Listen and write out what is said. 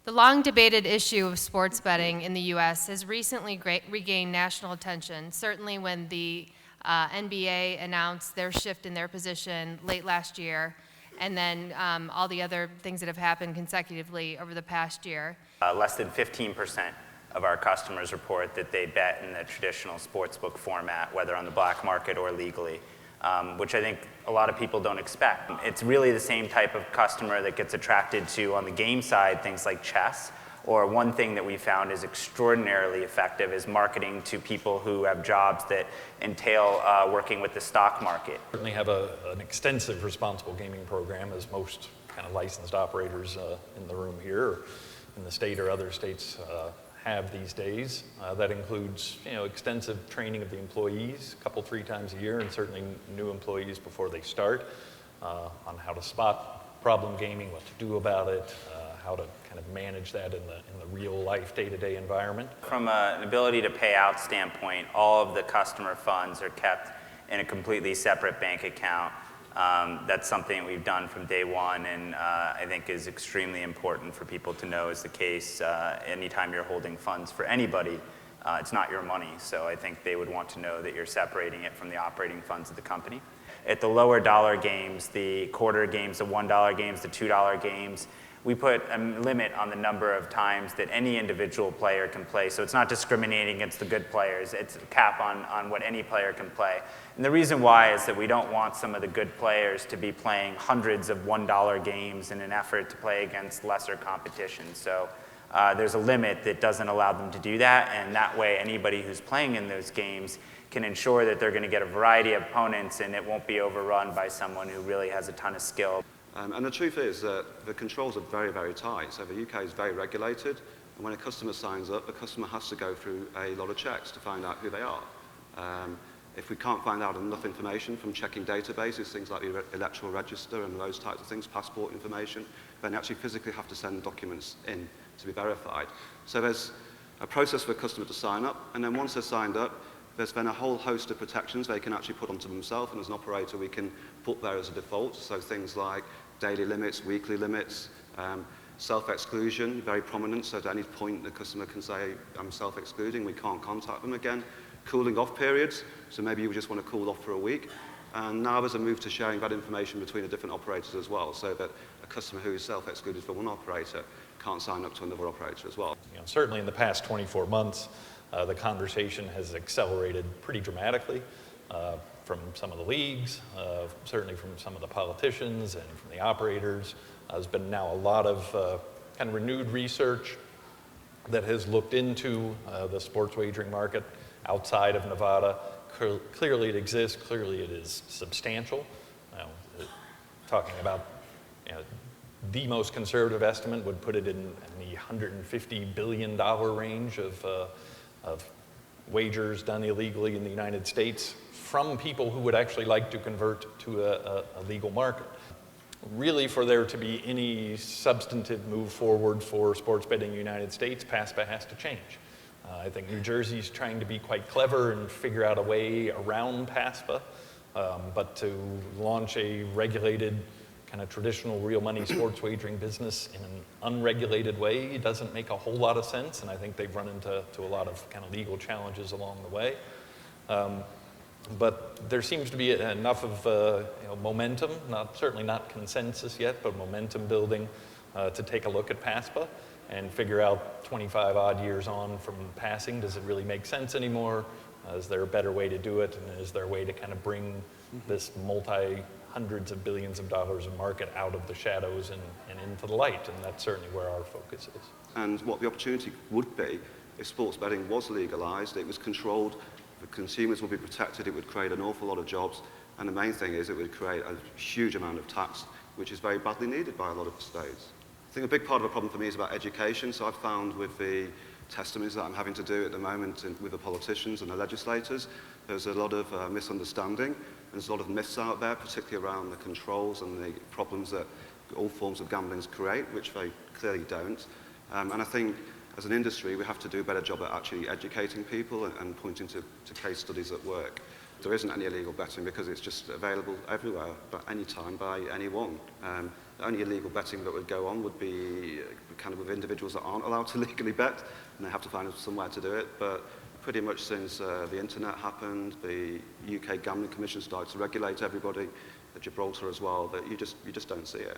The long-debated issue of sports betting in the U.S. has recently regained national attention, certainly when the NBA announced their shift in their position late last year, and then all the other things that have happened consecutively over the past year. Less than 15% of our customers report that they bet in the traditional sportsbook format, whether on the black market or legally, which I think a lot of people don't expect. It's really the same type of customer that gets attracted to, on the game side, things like chess, or one thing that we found is extraordinarily effective is marketing to people who have jobs that entail working with the stock market. We certainly have an extensive responsible gaming program, as most kind of licensed operators in the room here, in the state or other states have these days. That includes, extensive training of the employees, a couple, 3 times a year, and certainly new employees before they start, on how to spot problem gaming, what to do about it, how to kind of manage that in the real life, day-to-day environment. From an ability to pay out standpoint, all of the customer funds are kept in a completely separate bank account. That's something we've done from day one, and I think is extremely important for people to know is the case. Anytime you're holding funds for anybody, it's not your money, so I think they would want to know that you're separating it from the operating funds of the company. At the lower dollar games, the quarter games, the $1 games, the $2 games, we put a limit on the number of times that any individual player can play. So it's not discriminating against the good players. It's a cap on what any player can play. And the reason why is that we don't want some of the good players to be playing hundreds of $1 games in an effort to play against lesser competition. So there's a limit that doesn't allow them to do that. And that way, anybody who's playing in those games can ensure that they're going to get a variety of opponents and it won't be overrun by someone who really has a ton of skill. And the truth is that the controls are very, very tight. So the UK is very regulated, and when a customer signs up, the customer has to go through a lot of checks to find out who they are. If we can't find out enough information from checking databases, things like the electoral register and those types of things, passport information, then you actually physically have to send documents in to be verified. So there's a process for a customer to sign up, and then once they're signed up, there's then a whole host of protections they can actually put onto themselves, and as an operator we can put there as a default, so things like daily limits, weekly limits, self-exclusion, very prominent, so at any point the customer can say, I'm self-excluding, we can't contact them again. Cooling off periods, so maybe you just want to cool off for a week. And now there's a move to sharing that information between the different operators as well, so that a customer who is self-excluded for one operator can't sign up to another operator as well. Certainly in the past 24 months, the conversation has accelerated pretty dramatically from some of the leagues, certainly from some of the politicians and from the operators. There's been now a lot of kind of renewed research that has looked into the sports wagering market outside of Nevada. Clearly it exists, clearly it is substantial. Talking about the most conservative estimate would put it in the $150 billion range of wagers done illegally in the United States from people who would actually like to convert to a legal market. Really, for there to be any substantive move forward for sports betting in the United States, PASPA has to change. I think New Jersey's trying to be quite clever and figure out a way around PASPA, but to launch a regulated kind of traditional real money sports wagering business in an unregulated way doesn't make a whole lot of sense, and I think they've run into a lot of kind of legal challenges along the way. But there seems to be enough of momentum, certainly not consensus yet, but momentum building to take a look at PASPA and figure out 25 odd years on from passing, does it really make sense anymore? Is there a better way to do it? And is there a way to kind of bring this hundreds of billions of dollars of market out of the shadows and into the light? And that's certainly where our focus is. And what the opportunity would be if sports betting was legalized, it was controlled, the consumers would be protected, it would create an awful lot of jobs, and the main thing is it would create a huge amount of tax, which is very badly needed by a lot of the states. I think a big part of the problem for me is about education. So I've found with the testimonies that I'm having to do at the moment with the politicians and the legislators, there's a lot of misunderstanding. There's a lot of myths out there, particularly around the controls and the problems that all forms of gambling create, which they clearly don't. And I think as an industry, we have to do a better job at actually educating people and pointing to case studies that work. there isn't any illegal betting because it's just available everywhere, but any time by anyone. The only illegal betting that would go on would be kind of with individuals that aren't allowed to legally bet, and they have to find somewhere to do it. But pretty much since the internet happened, the UK Gambling Commission started to regulate everybody, at Gibraltar as well, that you just don't see it.